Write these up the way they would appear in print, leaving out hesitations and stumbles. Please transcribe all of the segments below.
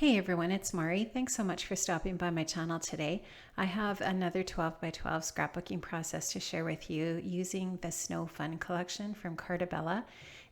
Hey everyone, it's Mari. Thanks so much for stopping by my channel today. I have another 12 by 12 scrapbooking process to share with you using the Snow Fun collection from Carta.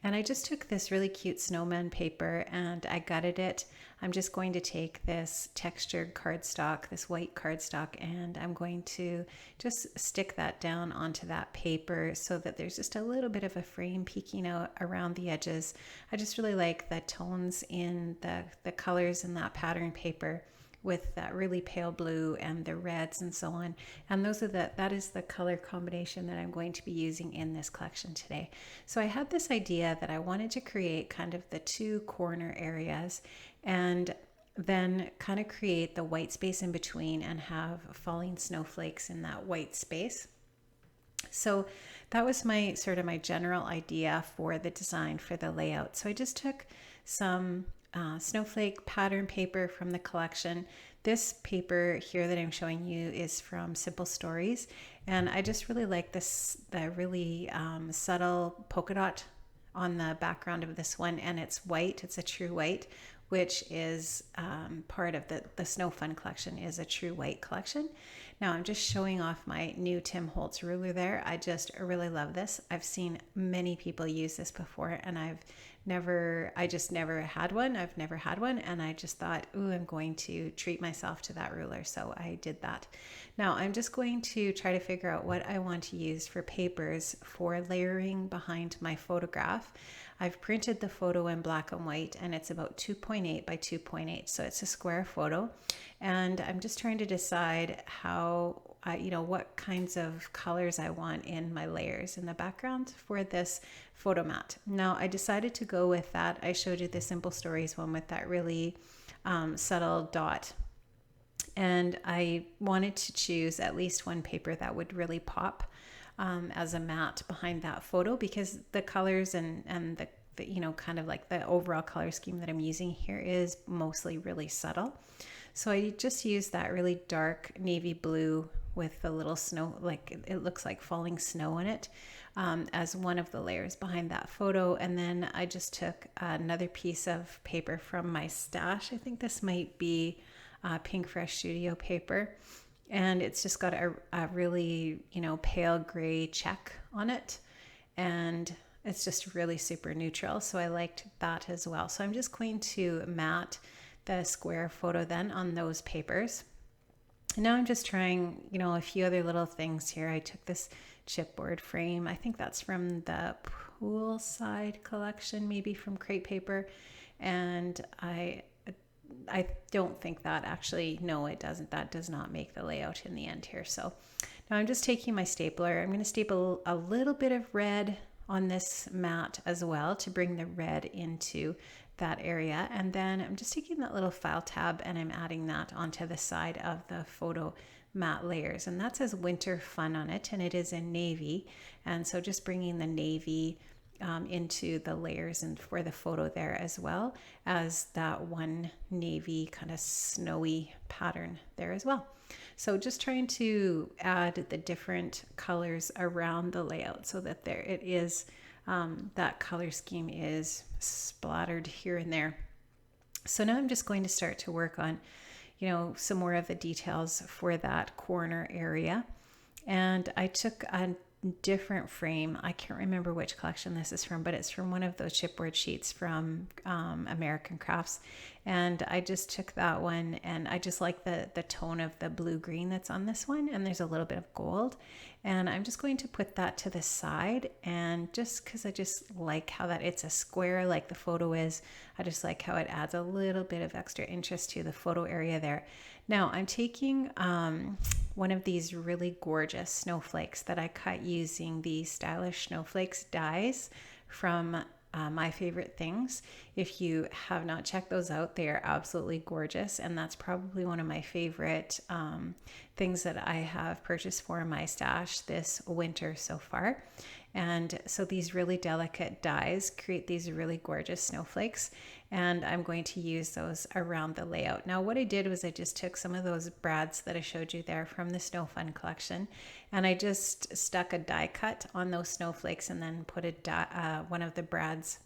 And I just took this really cute snowman paper and I gutted it. I'm just going to take this textured cardstock, this white cardstock, and I'm going to just stick that down onto that paper so that there's just a little bit of a frame peeking out around the edges. I just really like the tones in the colors in that pattern paper with that really pale blue and the reds and so on. And that is the color combination that I'm going to be using in this collection today. So I had this idea that I wanted to create kind of the two corner areas and then kind of create the white space in between and have falling snowflakes in that white space. So that was my general idea for the design for the layout. So I just took some snowflake pattern paper from the collection. This paper here that I'm showing you is from Simple Stories, and I just really like the really subtle polka dot on the background of this one, and it's white. It's a true white, which is part of the Snow Fun collection, is a true white collection. Now I'm just showing off my new Tim Holtz ruler there. I just really love this. I've seen many people use this before, and I just never had one. I've never had one, and I just thought, ooh, I'm going to treat myself to that ruler. So I did that. Now I'm just going to try to figure out what I want to use for papers for layering behind my photograph. I've printed the photo in black and white, and it's about 2.8 by 2.8, so it's a square photo. And I'm just trying to decide how, what kinds of colors I want in my layers in the background for this photo mat. Now I decided to go with that. I showed you the Simple Stories one with that really subtle dot. And I wanted to choose at least one paper that would really pop as a mat behind that photo, because the colors and the kind of like the overall color scheme that I'm using here is mostly really subtle. So I just used that really dark navy blue with the little snow, like it looks like falling snow in it, as one of the layers behind that photo. And then I just took another piece of paper from my stash. I think this might be Pink Fresh Studio paper, and it's just got a really pale gray check on it, and it's just really super neutral, so I liked that as well. So I'm just going to mat the square photo then on those papers. And now I'm just trying a few other little things here. I took this chipboard frame, I think that's from the Poolside collection, maybe from Crate Paper, and I don't think that actually, no, it doesn't. That does not make the layout in the end here. So now I'm just taking my stapler. I'm going to staple a little bit of red on this mat as well to bring the red into that area. And then I'm just taking that little file tab and I'm adding that onto the side of the photo mat layers. And that says Winter Fun on it, and it is in navy. And so just bringing the navy into the layers and for the photo there, as well as that one navy kind of snowy pattern there as well. So just trying to add the different colors around the layout so that there it is, that color scheme is splattered here and there. So now I'm just going to start to work on some more of the details for that corner area. And I took a different frame. I can't remember which collection this is from, but it's from one of those chipboard sheets from American Crafts. And I just took that one, and I just like the tone of the blue-green that's on this one, and there's a little bit of gold. And I'm just going to put that to the side, and just because I just like how that it's a square like the photo is, I just like how it adds a little bit of extra interest to the photo area there. Now I'm taking one of these really gorgeous snowflakes that I cut using the Stylish Snowflakes dies from My Favorite Things. If you have not checked those out, they are absolutely gorgeous, and that's probably one of my favorite things that I have purchased for my stash this winter so far. And so these really delicate dies create these really gorgeous snowflakes, and I'm going to use those around the layout. Now what I did was I just took some of those brads that I showed you there from the Snow Fun collection, and I just stuck a die cut on those snowflakes and then put one of the brads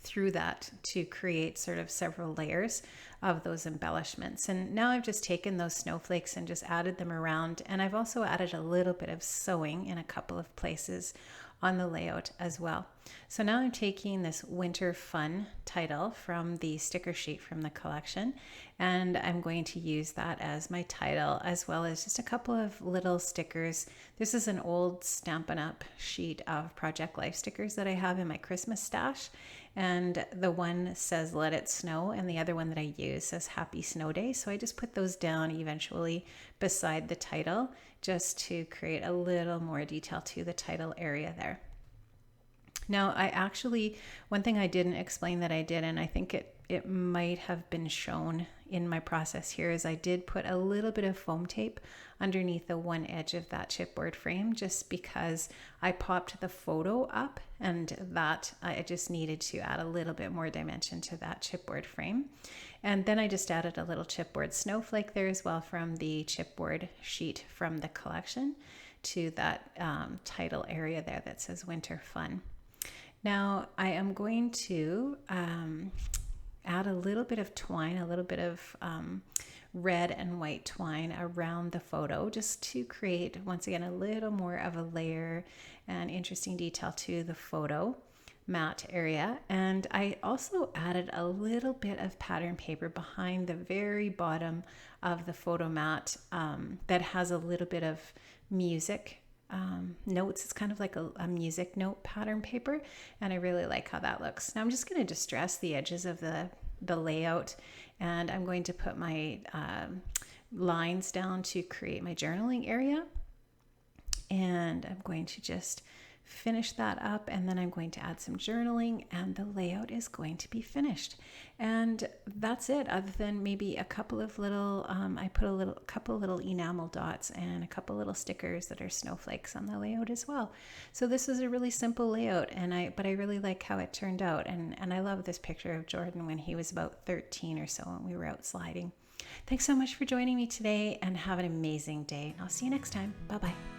through that to create sort of several layers of those embellishments. And now I've just taken those snowflakes and just added them around. And I've also added a little bit of sewing in a couple of places on the layout as well. So now I'm taking this Winter Fun title from the sticker sheet from the collection, and I'm going to use that as my title, as well as just a couple of little stickers. This is an old Stampin' Up! Sheet of Project Life stickers that I have in my Christmas stash, and the one says Let It Snow, and the other one that I use says Happy Snow Day. So I just put those down eventually beside the title, just to create a little more detail to the title area there. Now, one thing I didn't explain that I did, and I think it might have been shown in my process here, is I did put a little bit of foam tape underneath the one edge of that chipboard frame, just because I popped the photo up, and that I just needed to add a little bit more dimension to that chipboard frame. And then I just added a little chipboard snowflake there as well from the chipboard sheet from the collection to that title area there that says Winter Fun. Now I am going to add a little bit of twine, a little bit of red and white twine around the photo, just to create, once again, a little more of a layer and interesting detail to the photo mat area. And I also added a little bit of pattern paper behind the very bottom of the photo mat that has a little bit of music notes. It's kind of like a music note pattern paper, and I really like how that looks. Now I'm just going to distress the edges of the layout, and I'm going to put my lines down to create my journaling area, and I'm going to just finish that up, and then I'm going to add some journaling, and the layout is going to be finished. And that's it, other than maybe a couple of little I put a couple little enamel dots and a couple little stickers that are snowflakes on the layout as well. So this is a really simple layout, but I really like how it turned out, and I love this picture of Jordan when he was about 13 or so and we were out sliding. Thanks so much for joining me today, and have an amazing day. I'll see you next time. Bye bye.